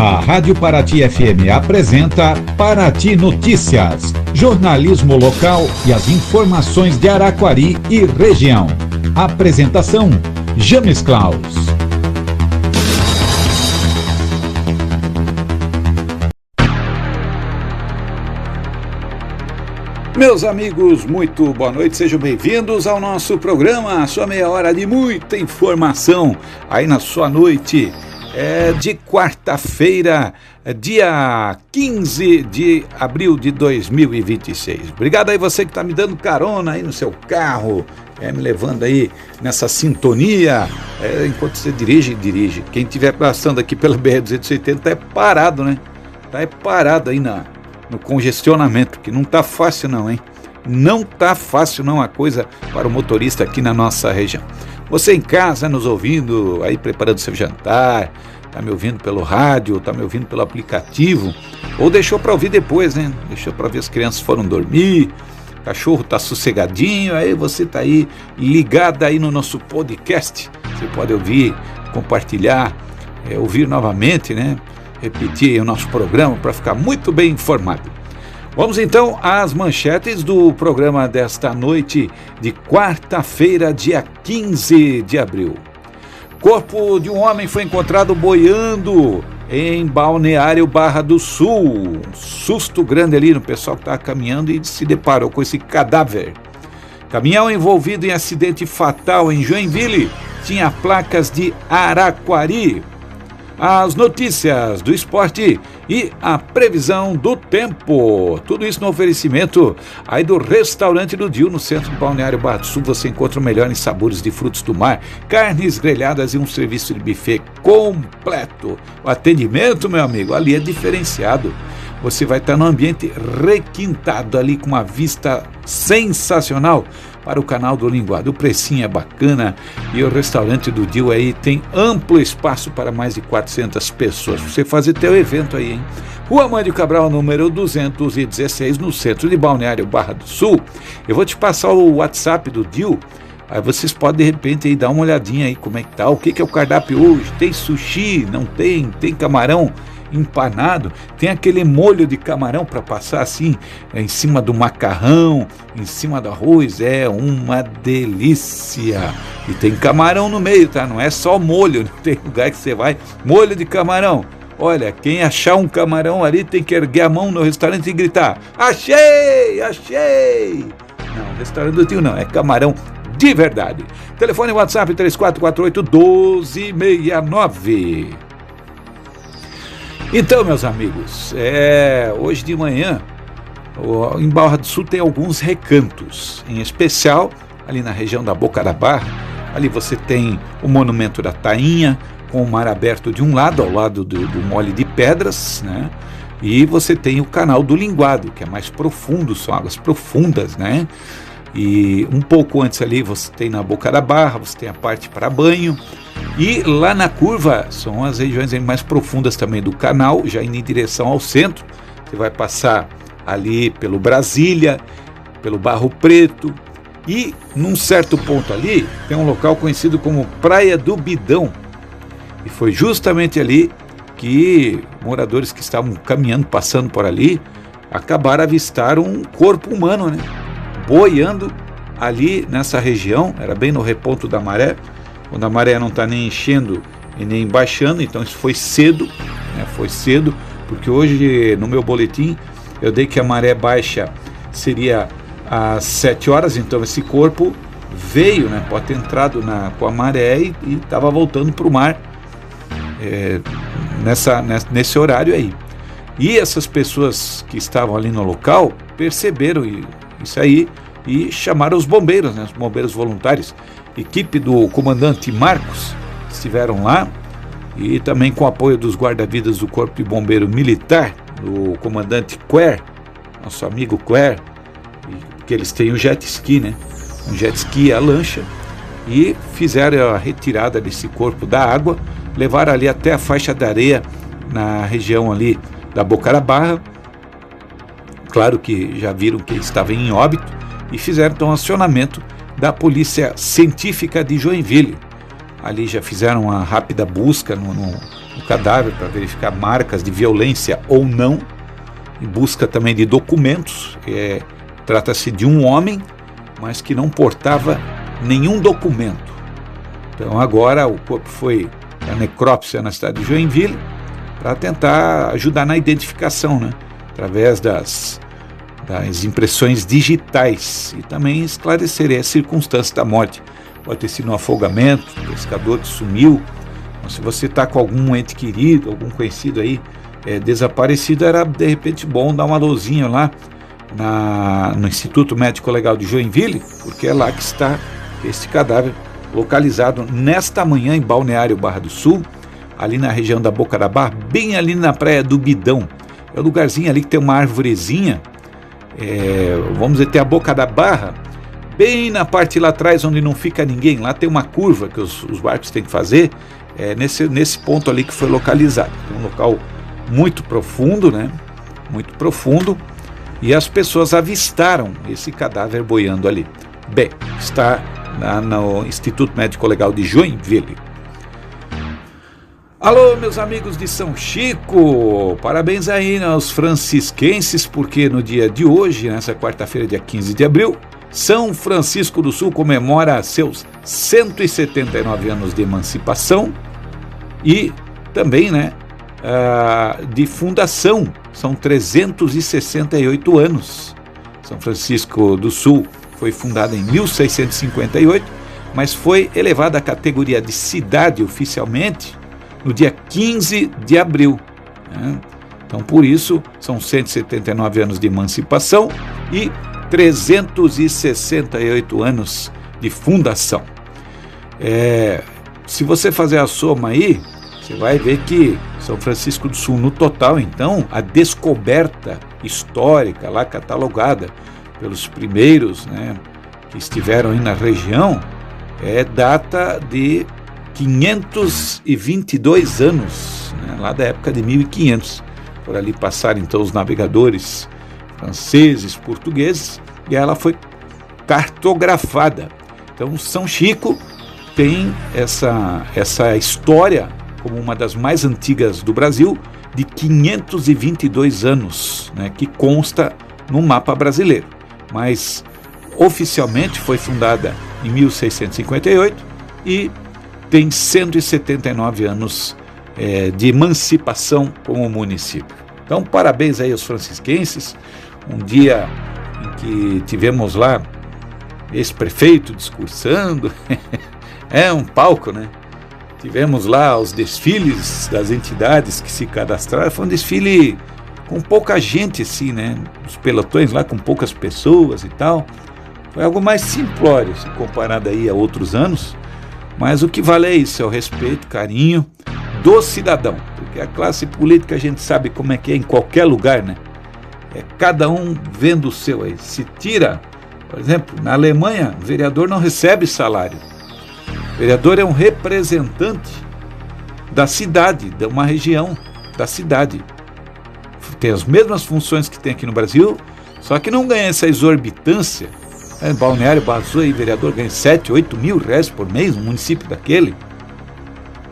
A Rádio Paraty FM apresenta Paraty Notícias, jornalismo local e as informações de Araquari e região. Apresentação, James Klaus. Meus amigos, muito boa noite, sejam bem-vindos ao nosso programa, a sua meia hora de muita informação aí na sua noite. De quarta-feira, dia 15 de abril de 2026. Obrigado aí você que está me dando carona aí no seu carro, me levando aí nessa sintonia, enquanto você dirige. Quem estiver passando aqui pela BR-280 é parado, né? Tá parado aí no congestionamento, que não tá fácil não, hein? Não tá fácil não a coisa para o motorista aqui na nossa região. Você em casa nos ouvindo, aí preparando seu jantar, tá me ouvindo pelo rádio, tá me ouvindo pelo aplicativo, ou deixou para ouvir depois, né? Deixou para ver as crianças foram dormir, o cachorro tá sossegadinho, aí você tá aí ligado aí no nosso podcast. Você pode ouvir, compartilhar, ouvir novamente, né? Repetir o nosso programa para ficar muito bem informado. Vamos então às manchetes do programa desta noite de quarta-feira, dia 15 de abril. Corpo de um homem foi encontrado boiando em Balneário Barra do Sul. Um susto grande ali no pessoal que estava caminhando e se deparou com esse cadáver. Caminhão envolvido em acidente fatal em Joinville tinha placas de Araquari. As notícias do esporte e a previsão do tempo. Tudo isso no oferecimento aí do Restaurante do Dil, no centro de Balneário Barra do Sul. Você encontra o melhor em sabores de frutos do mar, carnes grelhadas e um serviço de buffet completo. O atendimento, meu amigo, ali é diferenciado. Você vai estar num ambiente requintado ali com uma vista sensacional para o canal do Linguado. O precinho é bacana e o Restaurante do Dil aí tem amplo espaço para mais de 400 pessoas. Você fazer teu evento aí, hein? Rua Mândio Cabral, número 216, no centro de Balneário Barra do Sul. Eu vou te passar o WhatsApp do Dil. Aí vocês podem de repente aí dar uma olhadinha aí como é que tá. O que é o cardápio hoje? Tem sushi? Não tem? Tem camarão empanado, tem aquele molho de camarão para passar assim em cima do macarrão, em cima do arroz, é uma delícia. E tem camarão no meio, tá? Não é só molho, não tem lugar que você vai, molho de camarão. Olha, quem achar um camarão ali tem que erguer a mão no restaurante e gritar: achei, achei! Não, restaurante do tio não, é camarão de verdade. Telefone WhatsApp 3448-1269. Então, meus amigos, hoje de manhã, em Barra do Sul tem alguns recantos, em especial ali na região da Boca da Barra. Ali você tem o Monumento da Tainha, com o mar aberto de um lado, ao lado do Mole de Pedras, né? E você tem o Canal do Linguado, que é mais profundo, são águas profundas, né? E um pouco antes ali você tem na Boca da Barra, você tem a parte para banho. E lá na curva são as regiões mais profundas também do canal, já indo em direção ao centro. Você vai passar ali pelo Brasília, pelo Barro Preto. E num certo ponto ali tem um local conhecido como Praia do Bidão. E foi justamente ali que moradores que estavam caminhando, passando por ali, acabaram a avistar um corpo humano, né? Boiando ali nessa região, era bem no reponto da maré, quando a maré não está nem enchendo e nem baixando. Então isso foi cedo, né? Foi cedo, porque hoje no meu boletim eu dei que a maré baixa seria às 7 horas, então esse corpo veio, né? Pode ter entrado com a maré e estava voltando para o mar nesse horário aí. E essas pessoas que estavam ali no local perceberam isso aí e chamaram os bombeiros, né? Os bombeiros voluntários, equipe do comandante Marcos, estiveram lá, e também com o apoio dos guarda-vidas do Corpo de Bombeiro Militar, do comandante Quer, nosso amigo Quer, que eles têm o jet ski, né? Um jet ski, a lancha, e fizeram a retirada desse corpo da água, levaram ali até a faixa de areia na região ali da Boca da Barra. Claro que já viram que ele estava em óbito e fizeram então acionamento da Polícia Científica de Joinville. Ali já fizeram uma rápida busca no cadáver para verificar marcas de violência ou não, em busca também de documentos. Trata-se de um homem, mas que não portava nenhum documento. Então agora o corpo foi à necrópsia na cidade de Joinville para tentar ajudar na identificação, né? Através das impressões digitais, e também esclarecer as circunstâncias da morte. Pode ter sido um afogamento, o pescador que sumiu. Então, se você está com algum ente querido, algum conhecido aí desaparecido, era de repente bom dar uma luzinha lá no Instituto Médico Legal de Joinville, porque é lá que está este cadáver localizado nesta manhã em Balneário Barra do Sul, ali na região da Boca da Barra, bem ali na praia do Bidão. É um lugarzinho ali que tem uma arvorezinha, vamos dizer, tem a Boca da Barra, bem na parte lá atrás onde não fica ninguém. Lá tem uma curva que os barcos têm que fazer, nesse ponto ali que foi localizado. É um local muito profundo, né? Muito profundo, e as pessoas avistaram esse cadáver boiando ali. Bem, está no Instituto Médico Legal de Joinville. Alô, meus amigos de São Chico, parabéns aí aos francisquenses, porque no dia de hoje, nessa quarta-feira, dia 15 de abril, São Francisco do Sul comemora seus 179 anos de emancipação e também, né, de fundação. São 368 anos. São Francisco do Sul foi fundada em 1658, mas foi elevada à categoria de cidade oficialmente no dia 15 de abril. Né? Então, por isso, são 179 anos de emancipação e 368 anos de fundação. Se você fazer a soma aí, você vai ver que São Francisco do Sul, no total, então, a descoberta histórica lá catalogada pelos primeiros, né, que estiveram aí na região, data de 522 anos, né, lá da época de 1500. Por ali passaram então os navegadores franceses, portugueses, e ela foi cartografada. Então São Chico tem essa história como uma das mais antigas do Brasil, de 522 anos, né, que consta no mapa brasileiro. Mas oficialmente foi fundada em 1658 e tem 179 anos de emancipação como município. Então, parabéns aí aos francisquenses. Um dia em que tivemos lá ex-prefeito discursando, um palco, né? Tivemos lá os desfiles das entidades que se cadastraram. Foi um desfile com pouca gente, assim, né? Os pelotões lá com poucas pessoas e tal. Foi algo mais simplório, se comparado aí a outros anos. Mas o que vale é isso, é o respeito, carinho do cidadão. Porque a classe política a gente sabe como é que é em qualquer lugar, né? Cada um vendo o seu aí. Se tira, por exemplo, na Alemanha, o vereador não recebe salário. O vereador é um representante da cidade, de uma região da cidade. Tem as mesmas funções que tem aqui no Brasil, só que não ganha essa exorbitância. Balneário Barra do Sul, aí, vereador ganha 7, 8 mil reais por mês, no município daquele.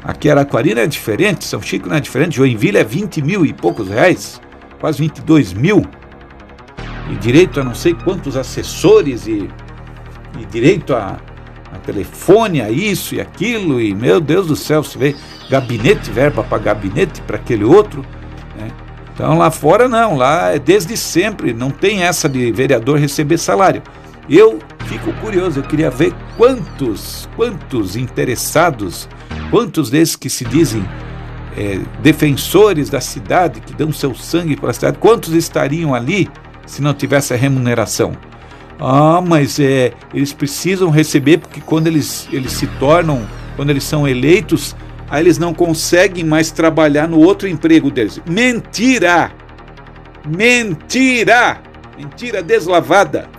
Aqui Araquari não é diferente, São Chico não é diferente, Joinville é 20 mil e poucos reais, quase 22 mil. E direito a não sei quantos assessores e direito a telefone, a isso e aquilo, e meu Deus do céu, você vê gabinete, verba para gabinete, para aquele outro, né? Então lá fora não, lá é desde sempre, não tem essa de vereador receber salário. Eu fico curioso, eu queria ver quantos interessados, quantos desses que se dizem defensores da cidade, que dão seu sangue para a cidade, quantos estariam ali se não tivesse a remuneração? Mas eles precisam receber, porque quando eles se tornam, quando eles são eleitos, aí eles não conseguem mais trabalhar no outro emprego deles. Mentira! Mentira! Mentira deslavada!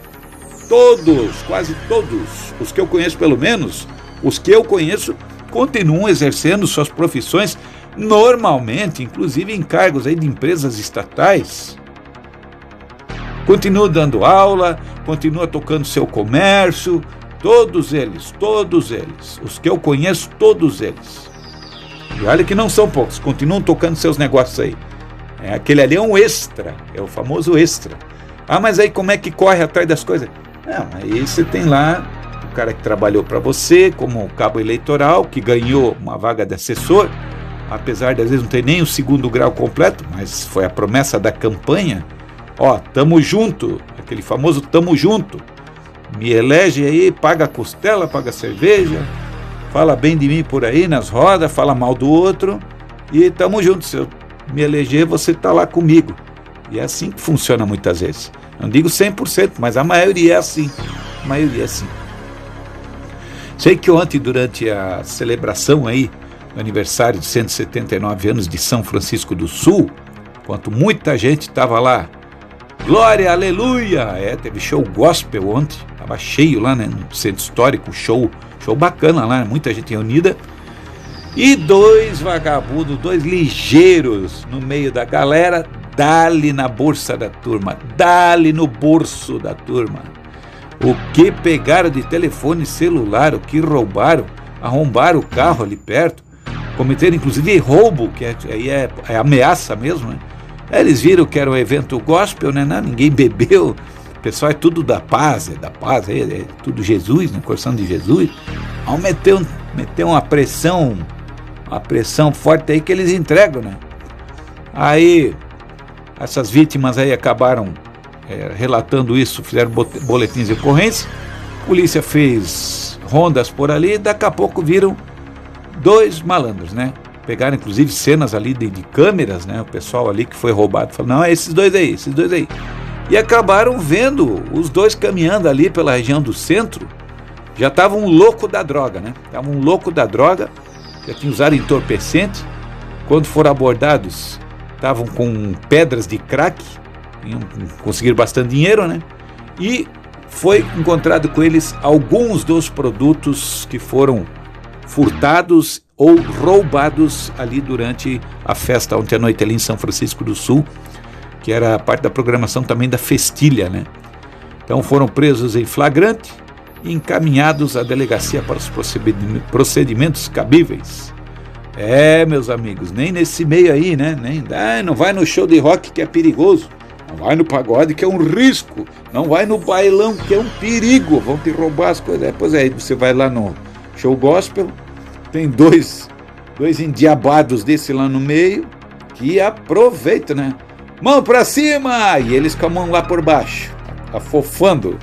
Todos, quase todos, os que eu conheço pelo menos, os que eu conheço, continuam exercendo suas profissões normalmente, inclusive em cargos aí de empresas estatais. Continua dando aula, continua tocando seu comércio, todos eles, os que eu conheço, todos eles. E olha que não são poucos, continuam tocando seus negócios aí. Aquele ali é um extra, é o famoso extra. Ah, mas aí como é que corre atrás das coisas? Não, aí você tem lá o cara que trabalhou para você como cabo eleitoral, que ganhou uma vaga de assessor, apesar de às vezes não ter nem o segundo grau completo, mas foi a promessa da campanha. Ó, tamo junto, aquele famoso tamo junto. Me elege aí, paga a costela, paga a cerveja, fala bem de mim por aí nas rodas, fala mal do outro e tamo junto. Se eu me eleger, você tá lá comigo. E é assim que funciona muitas vezes. Não digo 100%, mas a maioria é assim. A maioria é assim. Sei que ontem, durante a celebração aí, do aniversário de 179 anos de São Francisco do Sul, enquanto muita gente estava lá, glória, aleluia, teve show gospel ontem, estava cheio lá, né, no centro histórico, show bacana lá, muita gente reunida, e dois vagabundos, dois ligeiros no meio da galera, dali na bolsa da turma, dali no bolso da turma. O que pegaram de telefone celular, o que roubaram, arrombaram o carro ali perto, cometeram inclusive roubo, que aí é ameaça mesmo, né? Eles viram que era um evento gospel, né? Não, ninguém bebeu, o pessoal é tudo da paz, é tudo Jesus, né? Coração de Jesus. Então meteu uma pressão forte aí que eles entregam, né? Aí essas vítimas aí acabaram relatando isso, fizeram boletins de ocorrência, a polícia fez rondas por ali, daqui a pouco viram dois malandros, né? Pegaram inclusive cenas ali de câmeras, né? O pessoal ali que foi roubado falou, não, é esses dois aí. E acabaram vendo os dois caminhando ali pela região do centro, já estavam um louco da droga, né? Já tinham usado entorpecente, quando foram abordados, estavam com pedras de crack, conseguiram bastante dinheiro, né? E foi encontrado com eles alguns dos produtos que foram furtados ou roubados ali durante a festa ontem à noite ali em São Francisco do Sul, que era parte da programação também da Festilha, né? Então foram presos em flagrante e encaminhados à delegacia para os procedimentos cabíveis. Meus amigos, nem nesse meio aí, né? Não vai no show de rock que é perigoso, não vai no pagode que é um risco, não vai no bailão que é um perigo, vão te roubar as coisas. Pois é, você vai lá no show gospel, tem dois endiabados desse lá no meio que aproveitam, né? Mão pra cima! E eles com a mão lá por baixo, afofando.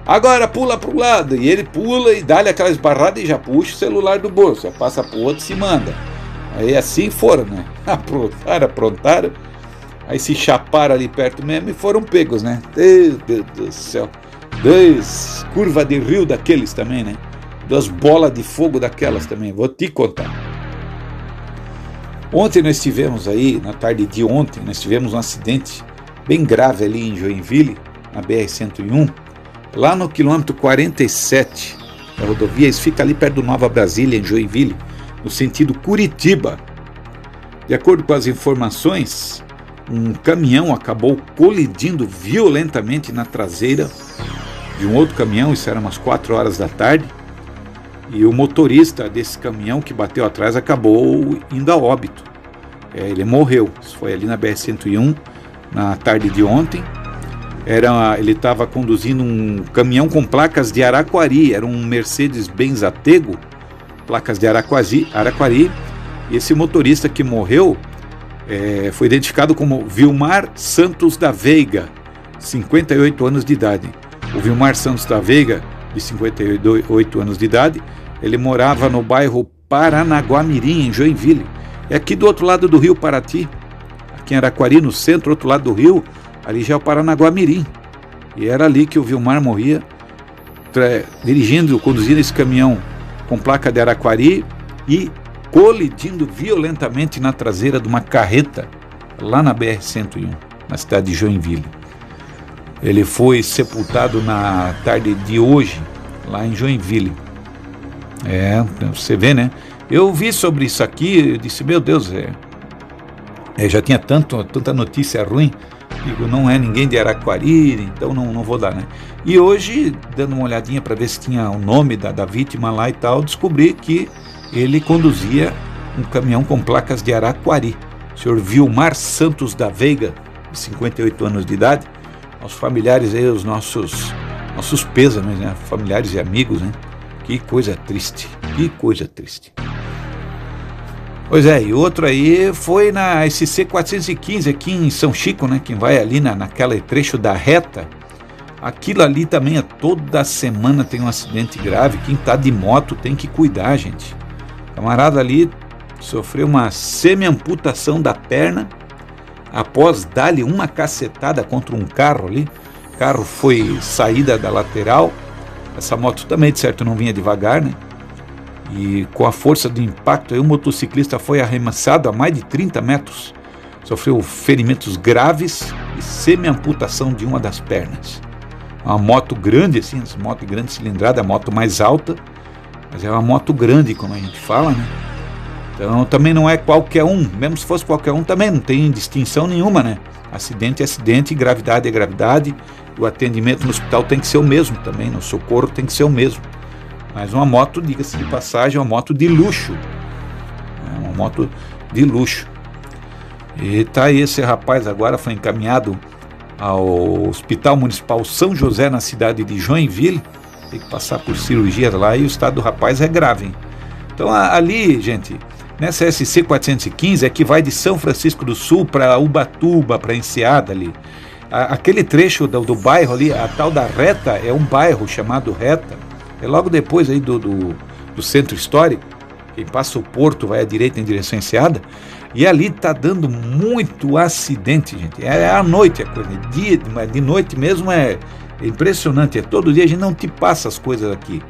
Agora pula pro lado. E ele pula e dá-lhe aquela esbarrada e já puxa o celular do bolso. Já passa pro outro e se manda. Aí assim foram, né? Aprontaram. Aí se chaparam ali perto mesmo e foram pegos, né? Meu Deus do céu. Dois curva de rio daqueles também, né? Duas bolas de fogo daquelas também. Vou te contar. Ontem nós tivemos aí, na tarde de ontem, nós tivemos um acidente bem grave ali em Joinville, na BR-101, lá no quilômetro 47 da rodovia. Isso fica ali perto do Nova Brasília, em Joinville, no sentido Curitiba. De acordo com as informações, um caminhão acabou colidindo violentamente na traseira de um outro caminhão, isso era umas 4 horas da tarde, e o motorista desse caminhão que bateu atrás acabou indo a óbito. Ele morreu. Isso foi ali na BR-101, na tarde de ontem. Ele estava conduzindo um caminhão com placas de Araquari, era um Mercedes-Benz Atego, placas de Araquari, e esse motorista que morreu foi identificado como Vilmar Santos da Veiga, 58 anos de idade. O Vilmar Santos da Veiga, de 58 anos de idade, ele morava no bairro Paranaguamirim, em Joinville. É aqui do outro lado do rio Paraty, aqui em Araquari, no centro, outro lado do rio, ali já é o Paranaguamirim. E era ali que o Vilmar morria, conduzindo esse caminhão com placa de Araquari e colidindo violentamente na traseira de uma carreta lá na BR-101, na cidade de Joinville. Ele foi sepultado na tarde de hoje, lá em Joinville. Você vê, né? Eu vi sobre isso aqui, eu disse, meu Deus, já tinha tanta notícia ruim, digo, não é ninguém de Araquari, então não vou dar, né? E hoje, dando uma olhadinha para ver se tinha o nome da vítima lá e tal, descobri que ele conduzia um caminhão com placas de Araquari. O senhor Vilmar Santos da Veiga, de 58 anos de idade. Aos familiares aí, os nossos pêsames, né? Familiares e amigos, né? Que coisa triste, que coisa triste. Pois é, e outro aí foi na SC 415 aqui em São Chico, né? Quem vai ali naquela trecho da reta, aquilo ali também toda semana tem um acidente grave. Quem tá de moto tem que cuidar, gente. O camarada ali sofreu uma semi-amputação da perna após dar-lhe uma cacetada contra um carro ali. O carro foi saída da lateral. Essa moto também, de certo, não vinha devagar, né? E com a força do impacto, aí, o motociclista foi arremessado a mais de 30 metros. Sofreu ferimentos graves e semi-amputação de uma das pernas. Uma moto grande, assim, essa moto de grande cilindrada, a moto mais alta, mas é uma moto grande, como a gente fala, né? Então também não é qualquer um, mesmo se fosse qualquer um também não tem distinção nenhuma, né? Acidente é acidente, gravidade é gravidade, o atendimento no hospital tem que ser o mesmo também, no socorro tem que ser o mesmo. Mas uma moto, diga-se de passagem, é uma moto de luxo. É uma moto de luxo. E tá aí, esse rapaz agora foi encaminhado ao Hospital Municipal São José, na cidade de Joinville. Tem que passar por cirurgia lá e o estado do rapaz é grave, hein? Então ali, gente, nessa SC 415 é que vai de São Francisco do Sul para Ubatuba, para Enseada ali. Aquele trecho do bairro ali, a tal da Reta, é um bairro chamado Reta. É logo depois aí do centro histórico. Quem passa o porto vai à direita em direção a Enseada. E ali tá dando muito acidente, gente. É à noite a coisa. De noite mesmo é impressionante. É todo dia a gente não te passa as coisas aqui.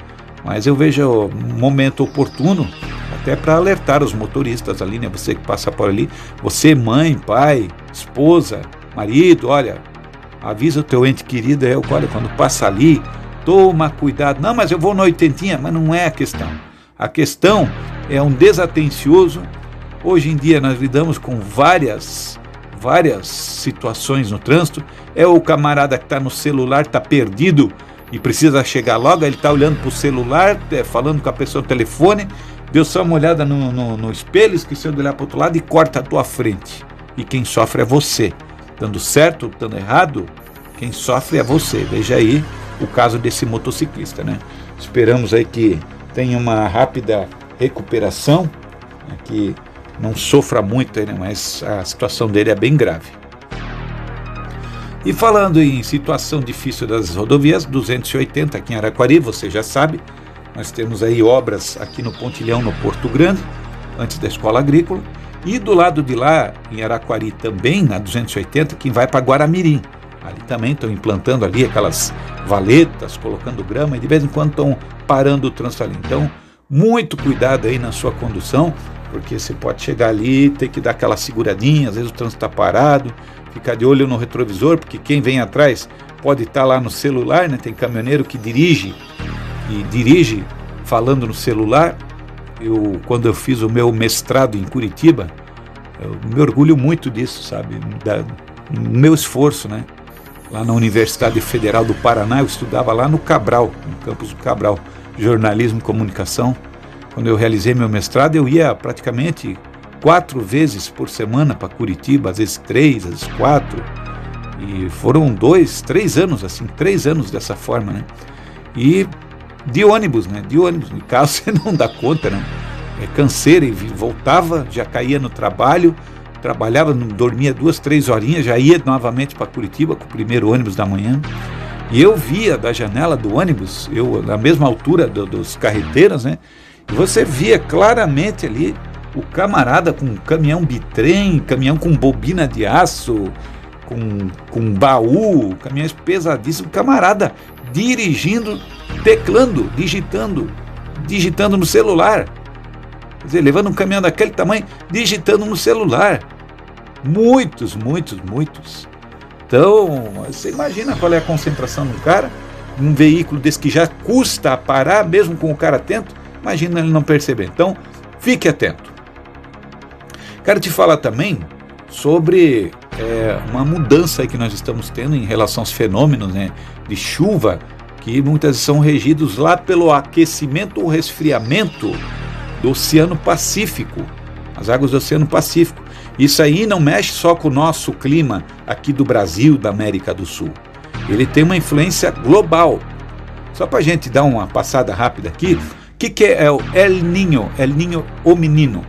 Mas eu vejo um momento oportuno até para alertar os motoristas ali, né? Você que passa por ali. Você, mãe, pai, esposa, marido, olha, avisa o teu ente querido. Olha, quando passa ali, toma cuidado. Não, mas eu vou na oitentinha. Mas não é a questão. A questão é um desatencioso. Hoje em dia nós lidamos com várias situações no trânsito. É o camarada que está no celular, está perdido e precisa chegar logo. Ele está olhando para o celular, falando com a pessoa no telefone, deu só uma olhada no espelho, esqueceu de olhar para o outro lado e corta a tua frente. E quem sofre é você. Dando certo, dando errado, quem sofre é você. Veja aí o caso desse motociclista, né? Esperamos aí que tenha uma rápida recuperação, né, que não sofra muito, né, mas a situação dele é bem grave. E falando em situação difícil das rodovias, 280 aqui em Araquari, você já sabe, nós temos aí obras aqui no Pontilhão, no Porto Grande, antes da Escola Agrícola, e do lado de lá, em Araquari também, na 280, quem vai para Guaramirim. Ali também estão implantando ali aquelas valetas, colocando grama, e de vez em quando estão parando o trânsito ali. Então, muito cuidado aí na sua condução, porque você pode chegar ali, ter que dar aquela seguradinha, às vezes o trânsito está parado, ficar de olho no retrovisor, porque quem vem atrás pode estar lá no celular, né? Tem caminhoneiro que dirige falando no celular. Quando eu fiz o meu mestrado em Curitiba, eu me orgulho muito disso, sabe? Do meu esforço, né? Lá na Universidade Federal do Paraná, eu estudava lá no Cabral, no campus do Cabral, jornalismo e comunicação. Quando eu realizei meu mestrado, eu ia praticamente 4 vezes por semana para Curitiba, às vezes 3, às vezes 4. E foram 3 anos, assim, 3 anos dessa forma, né? E de ônibus, né? De carro você não dá conta, né? É canseira, e voltava, já caía no trabalho, trabalhava, dormia 2, 3 horinhas, já ia novamente para Curitiba com o primeiro ônibus da manhã. E eu via da janela do ônibus, na mesma altura dos carreteiros, né? E você via claramente ali o camarada com caminhão bitrem, caminhão com bobina de aço, com baú, caminhões pesadíssimos, camarada dirigindo, teclando, digitando no celular. Quer dizer, levando um caminhão daquele tamanho, digitando no celular. Muitos. Então, você imagina qual é a concentração do cara, num veículo desse que já custa parar, mesmo com o cara atento, imagina ele não perceber. Então, fique atento. Quero te falar também sobre uma mudança aí que nós estamos tendo em relação aos fenômenos, né, de chuva, que muitas são regidos lá pelo aquecimento ou resfriamento do Oceano Pacífico. as águas do Oceano Pacífico. Isso aí não mexe só com o nosso clima aqui do Brasil, da América do Sul. Ele tem uma influência global. Só para a gente dar uma passada rápida aqui, o que é o El Niño? El Niño, o menino,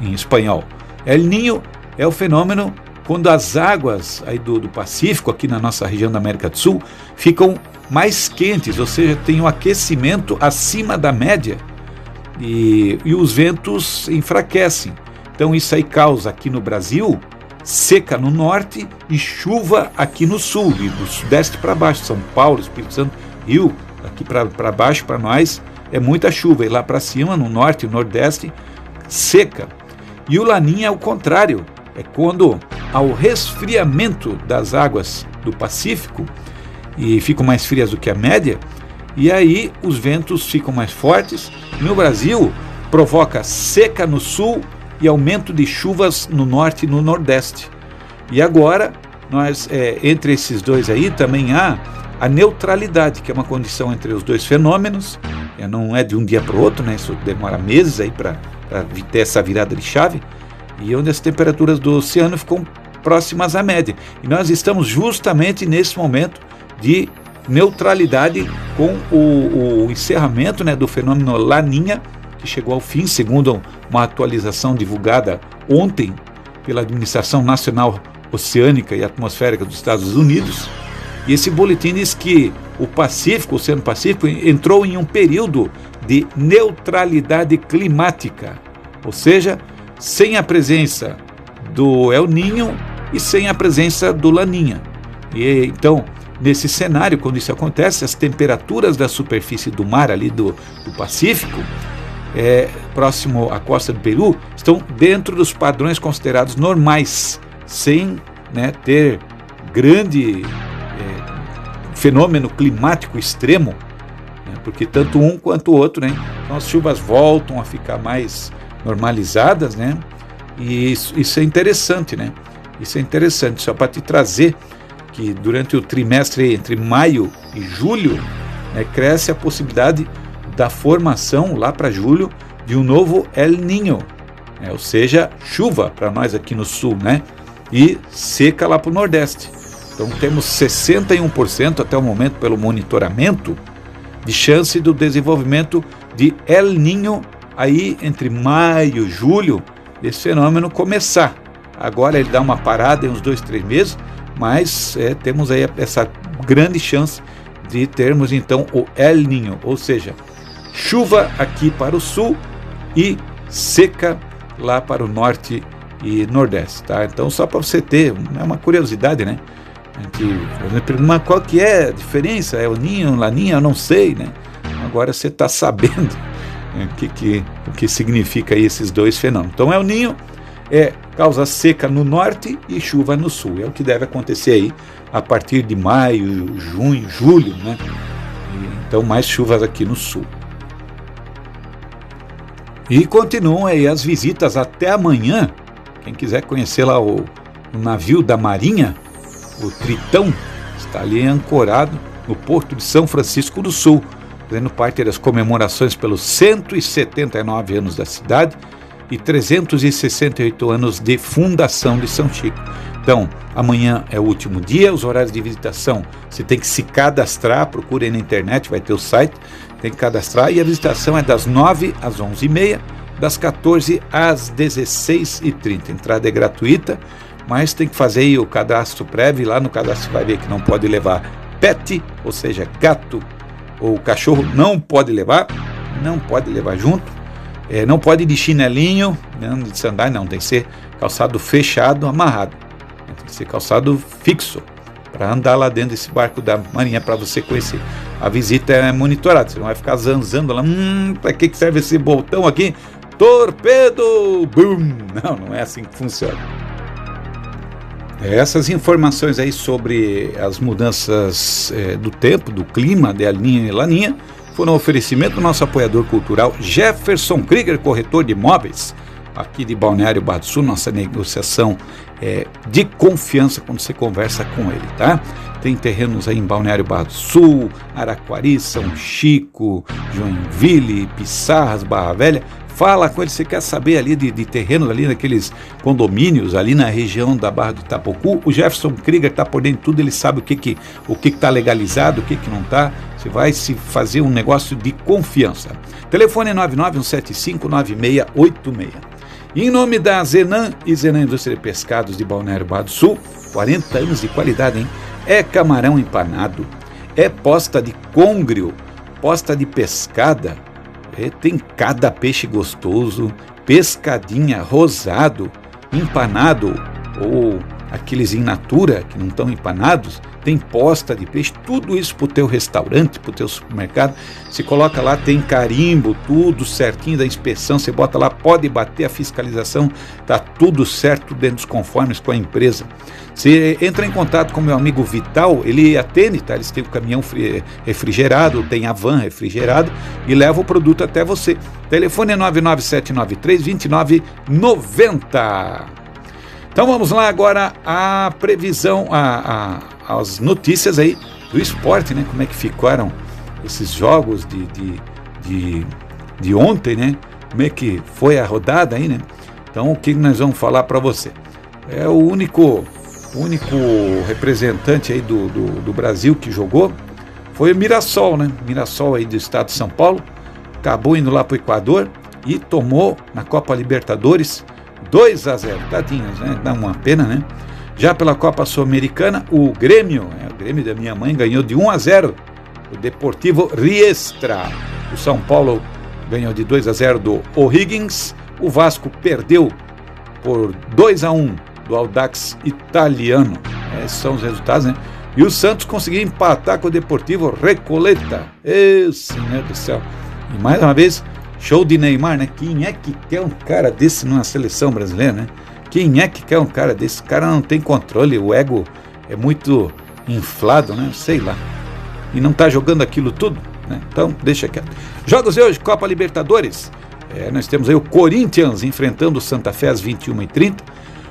em espanhol. El Niño é o fenômeno quando as águas aí do Pacífico, aqui na nossa região da América do Sul, ficam mais quentes, ou seja, tem um aquecimento acima da média e os ventos enfraquecem. Então isso aí causa aqui no Brasil seca no norte e chuva aqui no sul, e do sudeste para baixo, São Paulo, Espírito Santo, Rio, aqui para baixo para nós é muita chuva, e lá para cima, no norte e nordeste, seca. E o Laninha é o contrário, é quando ao resfriamento das águas do Pacífico, e ficam mais frias do que a média, e aí os ventos ficam mais fortes. No Brasil, provoca seca no sul e aumento de chuvas no norte e no nordeste. E agora, nós, entre esses dois aí, também há a neutralidade, que é uma condição entre os dois fenômenos, não é de um dia para o outro, né? Isso demora meses aí para ter essa virada de chave, e onde as temperaturas do oceano ficam próximas à média. E nós estamos justamente nesse momento de neutralidade com o encerramento, né, do fenômeno Laninha, que chegou ao fim, segundo uma atualização divulgada ontem pela Administração Nacional Oceânica e Atmosférica dos Estados Unidos. E esse boletim diz que o Pacífico, o Oceano Pacífico, entrou em um período de neutralidade climática, ou seja, sem a presença do El Niño e sem a presença do Laninha. E então, nesse cenário, quando isso acontece, as temperaturas da superfície do mar ali do Pacífico, próximo à costa do Peru, estão dentro dos padrões considerados normais, sem, né, ter grande fenômeno climático extremo, né, porque tanto um quanto o outro, né, então as chuvas voltam a ficar mais normalizadas, né, e isso é interessante, né, isso é interessante, só para te trazer que durante o trimestre entre maio e julho, né, cresce a possibilidade da formação lá para julho de um novo El Niño, né, ou seja, chuva para nós aqui no sul, né, e seca lá para o nordeste. Então temos 61% até o momento pelo monitoramento de chance do desenvolvimento de El Niño aí entre maio e julho, esse fenômeno começar. Agora ele dá uma parada em uns 2-3 meses, mas temos aí essa grande chance de termos então o El Niño, ou seja, chuva aqui para o sul e seca lá para o norte e nordeste, tá? Então só para você ter uma curiosidade, né? A gente pergunta, qual que é a diferença? É o Ninho, Laninha? Eu não sei, né? Agora você está sabendo o que significa aí esses dois fenômenos. Então El Niño causa seca no norte e chuva no sul. É o que deve acontecer aí a partir de maio, junho, julho, né? Então mais chuvas aqui no sul. E continuam aí as visitas até amanhã. Quem quiser conhecer lá o navio da Marinha, o Tritão, está ali ancorado no Porto de São Francisco do Sul, fazendo parte das comemorações pelos 179 anos da cidade e 368 anos de fundação de São Chico. Então, amanhã é o último dia, os horários de visitação, você tem que se cadastrar, procure aí na internet, vai ter o site, tem que cadastrar, e a visitação é das 9 às 11h30, das 14 às 16h30. A entrada é gratuita, mas tem que fazer aí o cadastro prévio, lá no cadastro você vai ver que não pode levar pet, ou seja, gato ou cachorro, não pode levar junto, não pode ir de chinelinho, não, de sandália não, tem que ser calçado fechado, amarrado, tem que ser calçado fixo, para andar lá dentro desse barco da Marinha, para você conhecer. A visita é monitorada, você não vai ficar zanzando lá, para que serve esse botão aqui? Torpedo! Boom! Não é assim que funciona. Essas informações aí sobre as mudanças do tempo, do clima, de El Niño e Laninha, foram um oferecimento do nosso apoiador cultural Jefferson Krieger, corretor de imóveis, aqui de Balneário Barra do Sul. Nossa negociação de confiança quando você conversa com ele, tá? Tem terrenos aí em Balneário Barra do Sul, Araquari, São Chico, Joinville, Pissarras, Barra Velha. Fala com ele, você quer saber ali de terrenos ali naqueles condomínios ali na região da Barra do Itapocu, o Jefferson Krieger está por dentro de tudo, ele sabe o que está legalizado, o que não está, você vai se fazer um negócio de confiança. Telefone 991759686. E em nome da Zenan e Zenan Indústria de Pescados de Balneário Barra do Sul, 40 anos de qualidade, hein? É camarão empanado, é posta de côngrio, posta de pescada, tem cada peixe gostoso, pescadinha, rosado, empanado, ou aqueles in natura que não estão empanados, tem posta de peixe, tudo isso para o teu restaurante, para o teu supermercado. Você coloca lá, tem carimbo, tudo certinho da inspeção, você bota lá, pode bater a fiscalização, tá tudo certo dentro dos conformes com a empresa. Você entra em contato com meu amigo Vital, ele atende, tá? Eles têm o caminhão refrigerado, tem a van refrigerado e leva o produto até você. Telefone é 99793-2990. Então vamos lá agora a previsão, as notícias aí do esporte, né? Como é que ficaram esses jogos de ontem, né? Como é que foi a rodada aí, né? Então o que nós vamos falar para você? É o único representante aí do Brasil que jogou foi o Mirassol, né? Mirassol aí do estado de São Paulo, acabou indo lá para o Equador e tomou na Copa Libertadores 2-0, tadinhos, né? Dá uma pena, né? Já pela Copa Sul-Americana, o Grêmio da minha mãe, ganhou de 1-0 o Deportivo Riestra. O São Paulo ganhou de 2-0 do O'Higgins. O Vasco perdeu por 2-1 do Audax Italiano. Esses são os resultados, né? E o Santos conseguiu empatar com o Deportivo Recoleta. Esse, né, do céu. E mais uma vez, show de Neymar, né? Quem é que quer um cara desse numa seleção brasileira, né? Quem é que quer um cara desse? O cara não tem controle, o ego é muito inflado, né? Sei lá. E não tá jogando aquilo tudo, né? Então, deixa quieto. Jogos de hoje, Copa Libertadores. Nós temos aí o Corinthians enfrentando o Santa Fé às 21h30.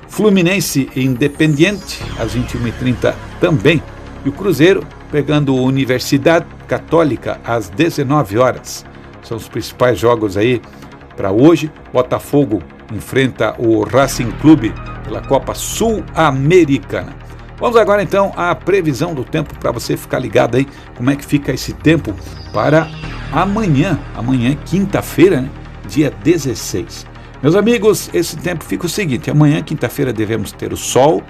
Fluminense e Independiente às 21h30 também. E o Cruzeiro pegando a Universidade Católica às 19 horas. São os principais jogos aí para hoje. Botafogo enfrenta o Racing Clube pela Copa Sul-Americana. Vamos agora então à previsão do tempo para você ficar ligado aí como é que fica esse tempo para amanhã. Amanhã é quinta-feira, né? Dia 16. Meus amigos, esse tempo fica o seguinte: amanhã, quinta-feira, devemos ter o sol,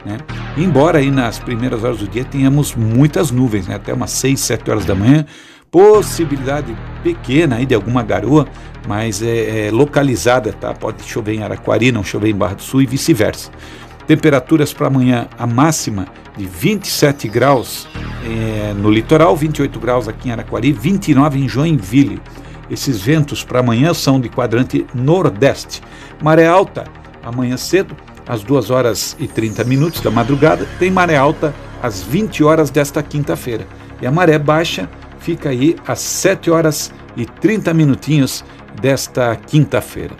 né? Embora aí nas primeiras horas do dia tenhamos muitas nuvens, né? Até umas 6, 7 horas da manhã, possibilidade pequena aí de alguma garoa, mas é localizada, tá? Pode chover em Araquari, não chover em Barra do Sul e vice-versa. Temperaturas para amanhã, a máxima de 27 graus no litoral, 28 graus aqui em Araquari, 29 em Joinville. Esses ventos para amanhã são de quadrante nordeste. Maré alta amanhã cedo, às 2h30 da madrugada, tem maré alta às 20 horas desta quinta-feira. E a maré baixa fica aí às 7h30 desta quinta-feira.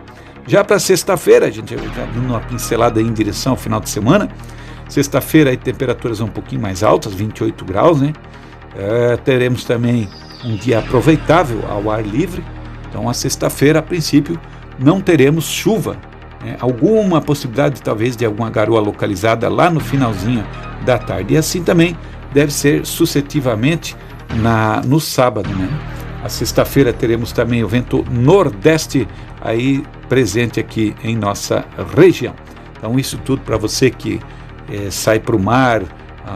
Já para sexta-feira, a gente já deu uma pincelada aí em direção ao final de semana. Sexta-feira aí temperaturas um pouquinho mais altas, 28 graus, né? Teremos também um dia aproveitável ao ar livre. Então a sexta-feira, a princípio, não teremos chuva, né? Alguma possibilidade talvez de alguma garoa localizada lá no finalzinho da tarde. E assim também deve ser sucessivamente no sábado, né? A sexta-feira teremos também o vento nordeste aí presente aqui em nossa região. Então isso tudo para você que sai para o mar,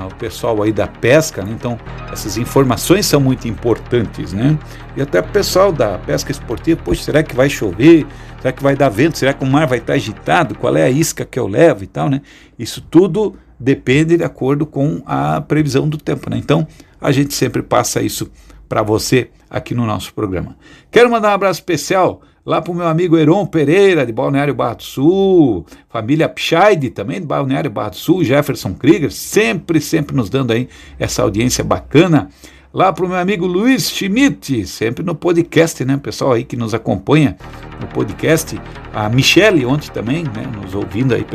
o pessoal aí da pesca, né? Então essas informações são muito importantes, né? E até o pessoal da pesca esportiva, poxa, será que vai chover? Será que vai dar vento? Será que o mar vai estar agitado? Qual é a isca que eu levo e tal, né? Isso tudo depende de acordo com a previsão do tempo, né? Então a gente sempre passa isso para você aqui no nosso programa. Quero mandar um abraço especial lá para o meu amigo Heron Pereira, de Balneário Barra do Sul, família Pscheide também de Balneário Barra do Sul, Jefferson Krieger, sempre nos dando aí essa audiência bacana. Lá para o meu amigo Luiz Schmidt, sempre no podcast, né? O pessoal aí que nos acompanha no podcast. A Michele ontem também, né? Nos ouvindo aí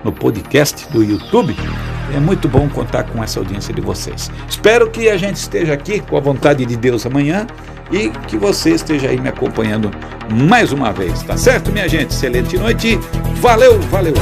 no podcast do YouTube. É muito bom contar com essa audiência de vocês. Espero que a gente esteja aqui com a vontade de Deus amanhã e que você esteja aí me acompanhando mais uma vez, tá certo, minha gente? Excelente noite, valeu, valeu!